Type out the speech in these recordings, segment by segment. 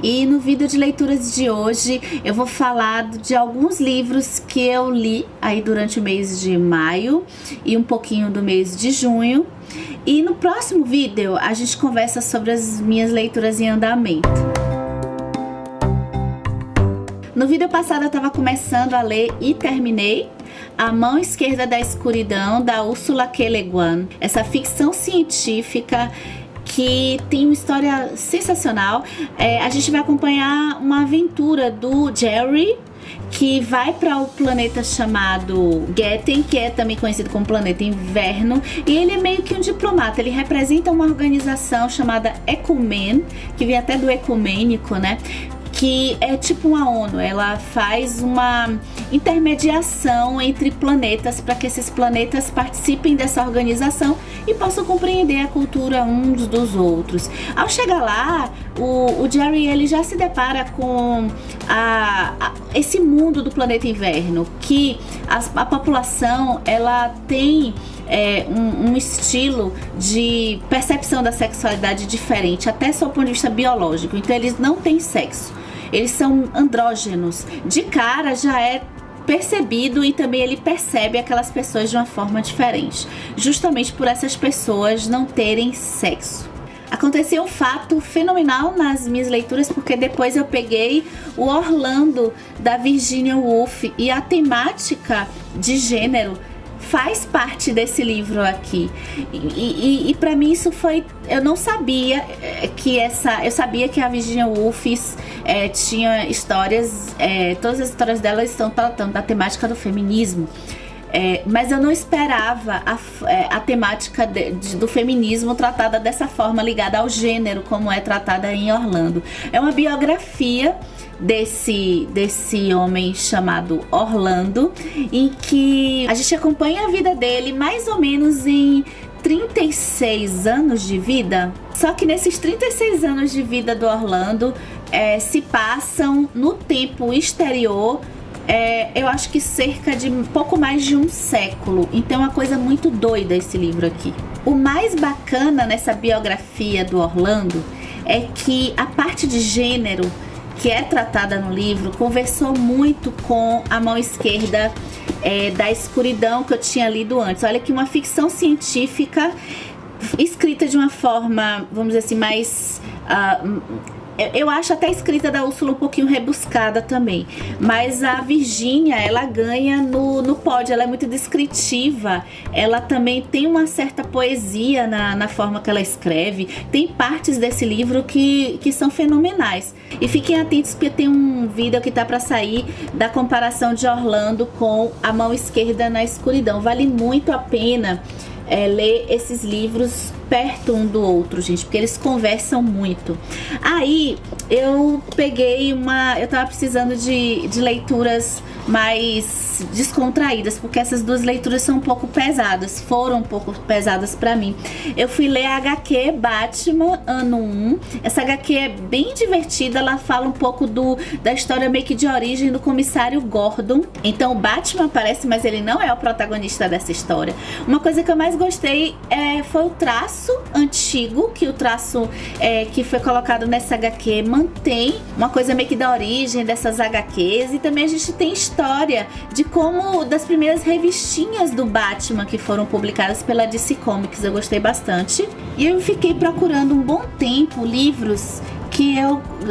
E no vídeo de leituras de hoje eu vou falar de alguns livros que eu li aí durante o mês de maio e um pouquinho do mês de junho. E no próximo vídeo a gente conversa sobre as minhas leituras em andamento. No vídeo passado eu estava começando a ler e terminei A Mão Esquerda da Escuridão, da Ursula K. Le Guin. Essa ficção científica que tem uma história sensacional. A gente vai acompanhar uma aventura do Jerry, que vai para o planeta chamado Getten, que é também conhecido como planeta inverno, e ele é meio que um diplomata. Ele representa uma organização chamada Ecumen, que vem até do ecumênico, né? Que é tipo uma ONU. Ela faz uma intermediação entre planetas para que esses planetas participem dessa organização e possam compreender a cultura uns dos outros. Ao chegar lá, o Jerry ele já se depara com esse mundo do planeta inverno, que a população ela tem um estilo de percepção da sexualidade diferente, até sob o ponto de vista biológico. Então eles não têm sexo, eles são andrógenos. De cara já é percebido, e também ele percebe aquelas pessoas de uma forma diferente, justamente por essas pessoas não terem sexo. Aconteceu um fato fenomenal nas minhas leituras, porque depois eu peguei o Orlando da Virginia Woolf, e a temática de gênero faz parte desse livro aqui. E para mim isso foi... Eu não sabia que eu sabia que a Virginia Woolf tinha histórias... todas as histórias dela estão tratando da temática do feminismo. Mas eu não esperava a temática do feminismo tratada dessa forma, ligada ao gênero, como é tratada em Orlando. É uma biografia desse homem chamado Orlando, em que a gente acompanha a vida dele mais ou menos em 36 anos de vida. Só que nesses 36 anos de vida do Orlando se passam no tempo exterior, eu acho que cerca de pouco mais de um século. Então é uma coisa muito doida esse livro aqui. O mais bacana nessa biografia do Orlando é que a parte de gênero que é tratada no livro conversou muito com A Mão Esquerda da Escuridão, que eu tinha lido antes. Olha que uma ficção científica escrita de uma forma, vamos dizer assim, mais... eu acho até a escrita da Úrsula um pouquinho rebuscada também, mas a Virginia, ela ganha no pódio. Ela é muito descritiva, ela também tem uma certa poesia na forma que ela escreve. Tem partes desse livro que são fenomenais. E fiquem atentos, porque tem um vídeo que tá para sair da comparação de Orlando com A Mão Esquerda na Escuridão. Vale muito a pena ler esses livros perto um do outro, gente, porque eles conversam muito. Aí eu peguei eu tava precisando de leituras mais descontraídas, porque essas duas leituras são um pouco pesadas, foram um pouco pesadas pra mim. Eu fui ler a HQ Batman Ano 1. Essa HQ é bem divertida, ela fala um pouco da história meio que de origem do comissário Gordon. Então o Batman aparece, mas ele não é o protagonista dessa história. Uma coisa que eu mais gostei foi o traço antigo, que o traço que foi colocado nessa HQ mantém uma coisa meio que da origem dessas HQs. E também a gente tem história de como das primeiras revistinhas do Batman que foram publicadas pela DC Comics. Eu gostei bastante, e eu fiquei procurando um bom tempo livros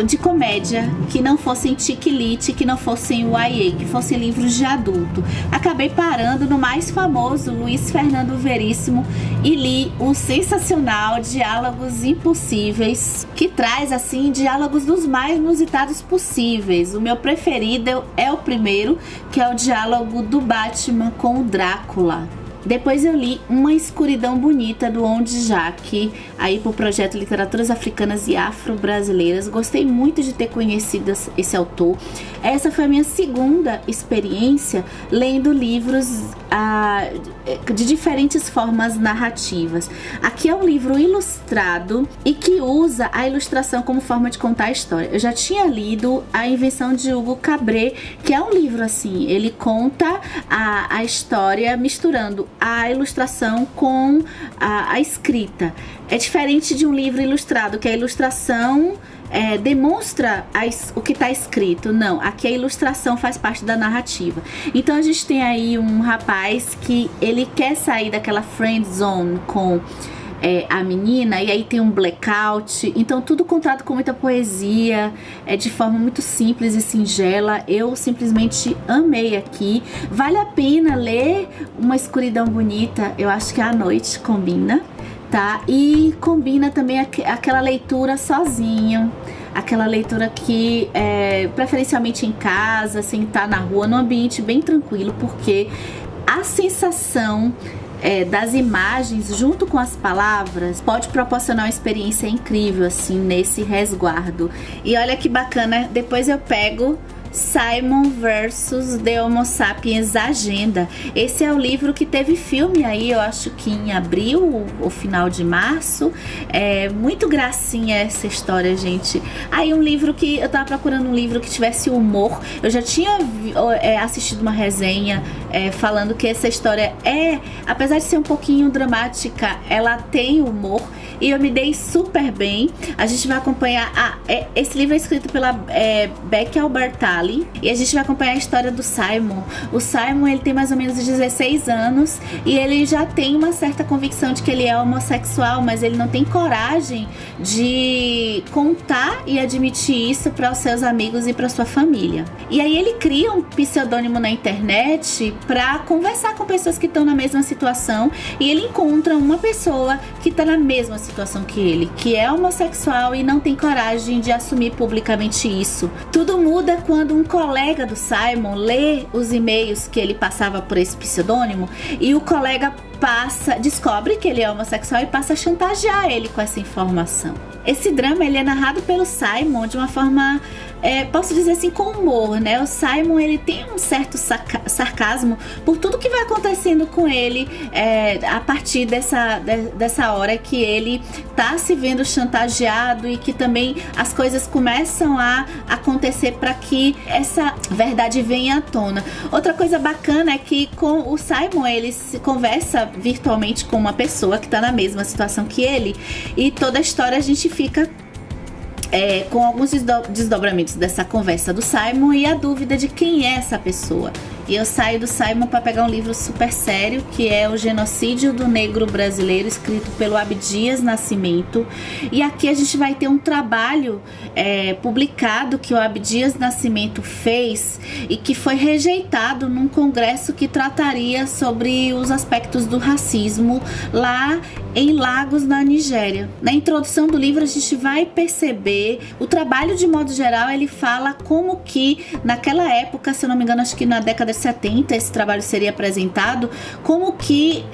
de comédia, que não fossem chick-lit, que não fossem YA, que fossem livros de adulto. Acabei parando no mais famoso, Luiz Fernando Veríssimo, e li o sensacional Diálogos Impossíveis, que traz assim diálogos dos mais inusitados possíveis. O meu preferido é o primeiro, que é o diálogo do Batman com o Drácula. Depois eu li Uma Escuridão Bonita, do Onde Jacques, aí pro projeto Literaturas Africanas e Afro-Brasileiras. Gostei muito de ter conhecido esse autor. Essa foi a minha segunda experiência lendo livros de diferentes formas narrativas. Aqui é um livro ilustrado e que usa a ilustração como forma de contar a história. Eu já tinha lido A Invenção de Hugo Cabret, que é um livro assim, ele conta a história misturando a ilustração com a escrita. É diferente de um livro ilustrado, que a ilustração demonstra o que está escrito. Não, aqui a ilustração faz parte da narrativa. Então a gente tem aí um rapaz que ele quer sair daquela friend zone com a menina, e aí tem um blackout. Então tudo contado com muita poesia, de forma muito simples e singela. Eu simplesmente amei aqui. Vale a pena ler Uma Escuridão Bonita. Eu acho que à noite combina, tá? E combina também aquela leitura sozinho, aquela leitura que preferencialmente em casa, sem estar na rua, num ambiente bem tranquilo, porque a sensação das imagens junto com as palavras pode proporcionar uma experiência incrível assim nesse resguardo. E olha que bacana, depois eu pego Simon versus The Homo Sapiens Agenda. Esse é o livro que teve filme aí, eu acho que em abril ou final de março. É muito gracinha essa história, gente. Aí um livro que eu tava procurando, um livro que tivesse humor. Eu já tinha assistido uma resenha falando que essa história apesar de ser um pouquinho dramática, ela tem humor, e eu me dei super bem. A gente vai acompanhar esse livro é escrito pela Becky Albertalli, e a gente vai acompanhar a história do Simon. O Simon, ele tem mais ou menos 16 anos e ele já tem uma certa convicção de que ele é homossexual, mas ele não tem coragem de contar e admitir isso para os seus amigos e para sua família. E aí ele cria um pseudônimo na internet para conversar com pessoas que estão na mesma situação, e ele encontra uma pessoa que está na mesma situação que ele, que é homossexual e não tem coragem de assumir publicamente isso. Tudo muda quando um colega do Simon lê os e-mails que ele passava por esse pseudônimo, e o colega descobre que ele é homossexual e passa a chantagear ele com essa informação. Esse drama, ele é narrado pelo Simon de uma forma, posso dizer assim, com humor, né? O Simon, ele tem um certo sarcasmo por tudo que vai acontecendo com ele a partir dessa hora que ele tá se vendo chantageado, e que também as coisas começam a acontecer para que essa verdade venha à tona. Outra coisa bacana é que com o Simon, ele se conversa virtualmente com uma pessoa que está na mesma situação que ele, e toda a história a gente fica com alguns desdobramentos dessa conversa do Simon e a dúvida de quem é essa pessoa. E eu saio do Simon para pegar um livro super sério, que é O Genocídio do Negro Brasileiro, escrito pelo Abdias Nascimento. E aqui a gente vai ter um trabalho publicado que o Abdias Nascimento fez e que foi rejeitado num congresso que trataria sobre os aspectos do racismo lá em Lagos, na Nigéria. Na introdução do livro a gente vai perceber o trabalho, de modo geral. Ele fala como que naquela época, se eu não me engano, acho que na década de 70 esse trabalho seria apresentado, como que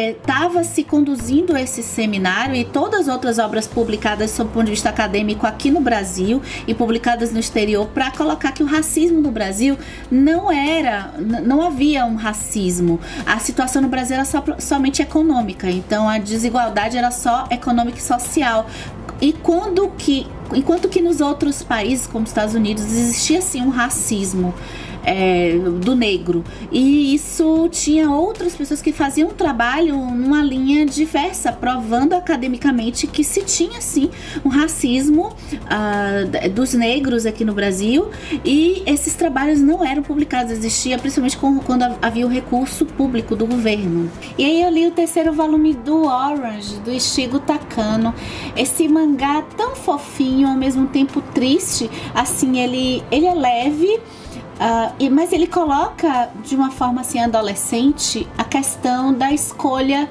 estava se conduzindo esse seminário e todas as outras obras publicadas sob o ponto de vista acadêmico aqui no Brasil e publicadas no exterior, para colocar que o racismo no Brasil não havia um racismo. A situação no Brasil era somente econômica, então a desigualdade era só econômica e social. Enquanto que nos outros países, como os Estados Unidos, existia sim um racismo do negro, e isso tinha outras pessoas que faziam um trabalho numa linha diversa, provando academicamente que se tinha sim um racismo dos negros aqui no Brasil, e esses trabalhos não eram publicados. Existia principalmente quando havia o recurso público do governo. E aí eu li o terceiro volume do Orange, do Ichigo Takano. Esse mangá tão fofinho, ao mesmo tempo triste, assim, ele é leve, mas ele coloca de uma forma assim adolescente a questão da escolha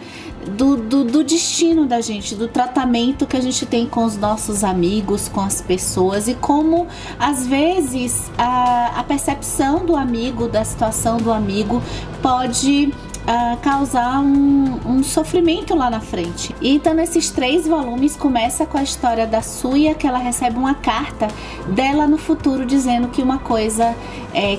do destino da gente, do tratamento que a gente tem com os nossos amigos, com as pessoas, e como às vezes a percepção do amigo, da situação do amigo, pode causar um sofrimento lá na frente. E então nesses 3 volumes começa com a história da Suya, que ela recebe uma carta dela no futuro dizendo que uma coisa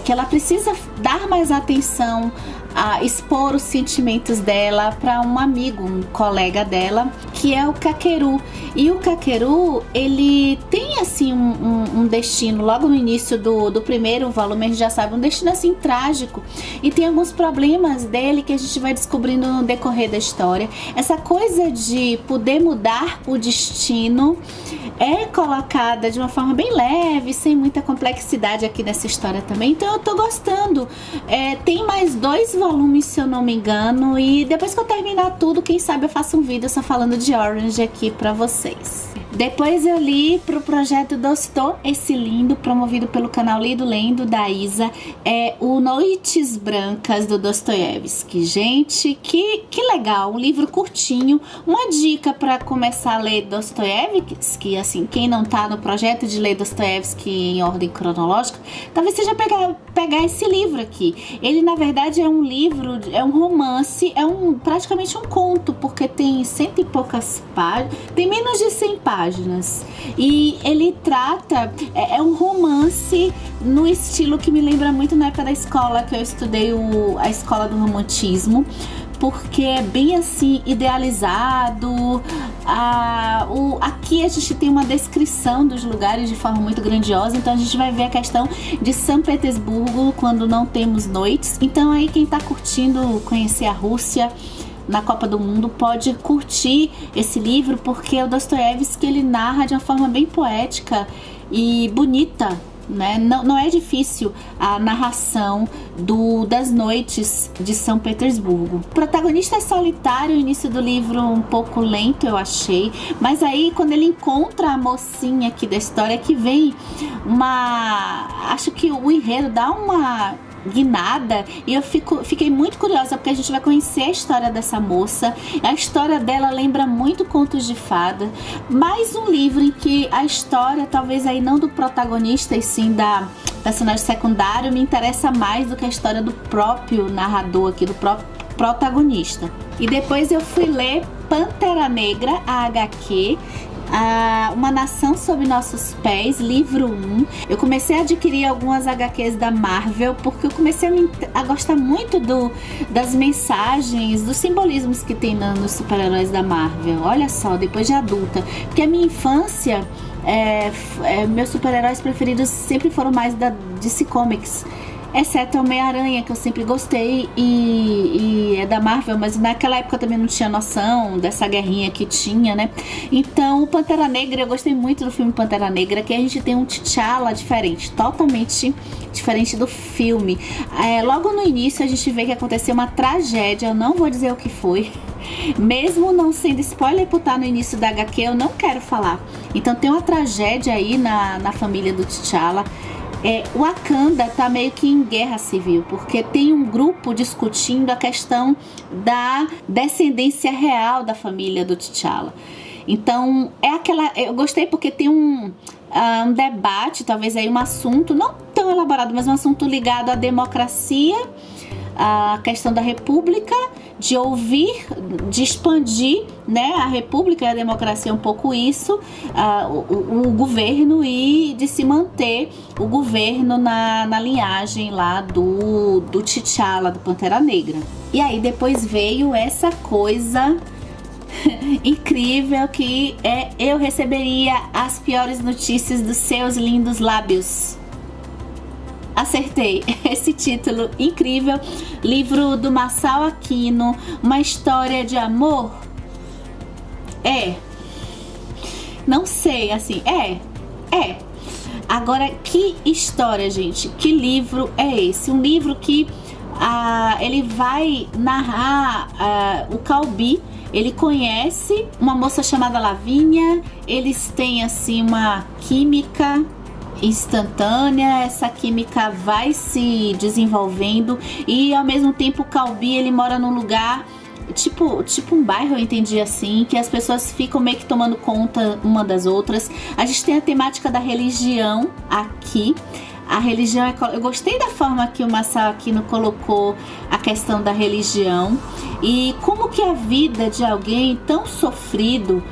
que ela precisa dar mais atenção, a expor os sentimentos dela para um amigo, um colega dela, que é o Kakeru. E o Kakeru, ele tem assim um destino, logo no início do primeiro volume a gente já sabe, um destino assim trágico, e tem alguns problemas dele que a gente vai descobrindo no decorrer da história. Essa coisa de poder mudar o destino é colocada de uma forma bem leve, sem muita complexidade aqui nessa história também, então eu tô gostando. Tem mais 2 volumes, se eu não me engano, e depois que eu terminar tudo, quem sabe eu faço um vídeo só falando de Orange aqui pra vocês. Depois eu li pro projeto Dostô, esse lindo, promovido pelo canal Lido Lendo, da Isa, o Noites Brancas, do Dostoiévski. Gente, que legal, um livro curtinho, uma dica para começar a ler Dostoiévski, assim, quem não tá no projeto de ler Dostoiévski em ordem cronológica, talvez seja pegar esse livro aqui. Ele, na verdade, é um livro, é um romance, praticamente um conto, porque tem 100 e poucas páginas, tem menos de 100 páginas. E ele trata, é um romance no estilo que me lembra muito na época da escola, que eu estudei a escola do romantismo, porque é bem assim, idealizado. Aqui a gente tem uma descrição dos lugares de forma muito grandiosa, então a gente vai ver a questão de São Petersburgo quando não temos noites. Então aí quem tá curtindo conhecer a Rússia na Copa do Mundo pode curtir esse livro, porque o Dostoiévski, ele narra de uma forma bem poética e bonita, né? Não é difícil a narração das noites de São Petersburgo. O protagonista é solitário, o início do livro um pouco lento, eu achei, mas aí quando ele encontra a mocinha aqui da história, que vem acho que o enredo dá uma guinada, e eu fiquei muito curiosa, porque a gente vai conhecer a história dessa moça. A história dela lembra muito Contos de Fada, mais um livro em que a história, talvez aí não do protagonista, e sim da personagem secundário, me interessa mais do que a história do próprio narrador aqui, do próprio protagonista. E depois eu fui ler Pantera Negra, a HQ, Uma Nação Sob Nossos Pés, livro 1. Eu comecei a adquirir algumas HQs da Marvel, porque eu comecei a gostar muito das mensagens, dos simbolismos que tem nos super-heróis da Marvel. Olha só, depois de adulta, porque a minha infância, meus super-heróis preferidos sempre foram mais da DC Comics, exceto Homem-Aranha, que eu sempre gostei, e é da Marvel, mas naquela época eu também não tinha noção dessa guerrinha que tinha, né? Então, o Pantera Negra, eu gostei muito do filme Pantera Negra, que a gente tem um T'Challa diferente, totalmente diferente do filme. Logo no início a gente vê que aconteceu uma tragédia, eu não vou dizer o que foi, mesmo não sendo spoiler por estar no início da HQ, eu não quero falar. Então tem uma tragédia aí na família do T'Challa. Wakanda tá meio que em guerra civil, porque tem um grupo discutindo a questão da descendência real da família do T'Challa. Então, eu gostei porque tem um debate, talvez aí um assunto, não tão elaborado, mas um assunto ligado à democracia, a questão da república, de ouvir, de expandir, né, a república e a democracia, um pouco isso, o governo, e de se manter o governo na linhagem lá do T'Challa, do Pantera Negra. E aí depois veio essa coisa incrível que eu receberia as piores notícias dos seus lindos lábios. Acertei, esse título incrível, livro do Masao Aquino, uma história de amor? Não sei, assim, Agora, que história, gente, que livro é esse? Um livro que ele vai narrar o Calbi. Ele conhece uma moça chamada Lavínia, eles têm assim uma química instantânea, essa química vai se desenvolvendo, e ao mesmo tempo o Calbi, ele mora num lugar tipo um bairro, eu entendi assim, que as pessoas ficam meio que tomando conta uma das outras. A gente tem a temática da religião aqui. A religião eu gostei da forma que o Masao Aquino colocou a questão da religião, e como que a vida de alguém tão sofrido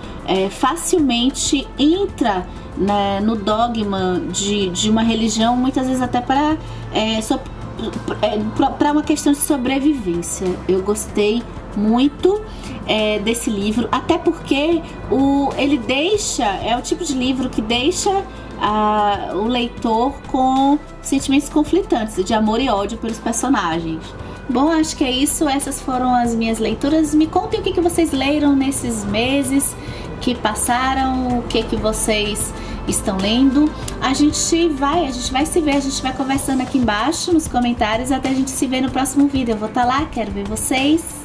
facilmente entra, né, no dogma de uma religião, muitas vezes até para uma questão de sobrevivência. Eu gostei muito desse livro, até porque ele deixa, é o tipo de livro que deixa o leitor com sentimentos conflitantes de amor e ódio pelos personagens. Bom, acho que é isso. Essas foram as minhas leituras. Me contem o que vocês leram nesses meses, que passaram, o que vocês estão lendo. A gente vai se ver, a gente vai conversando aqui embaixo nos comentários, até a gente se ver no próximo vídeo. Eu vou estar lá, quero ver vocês.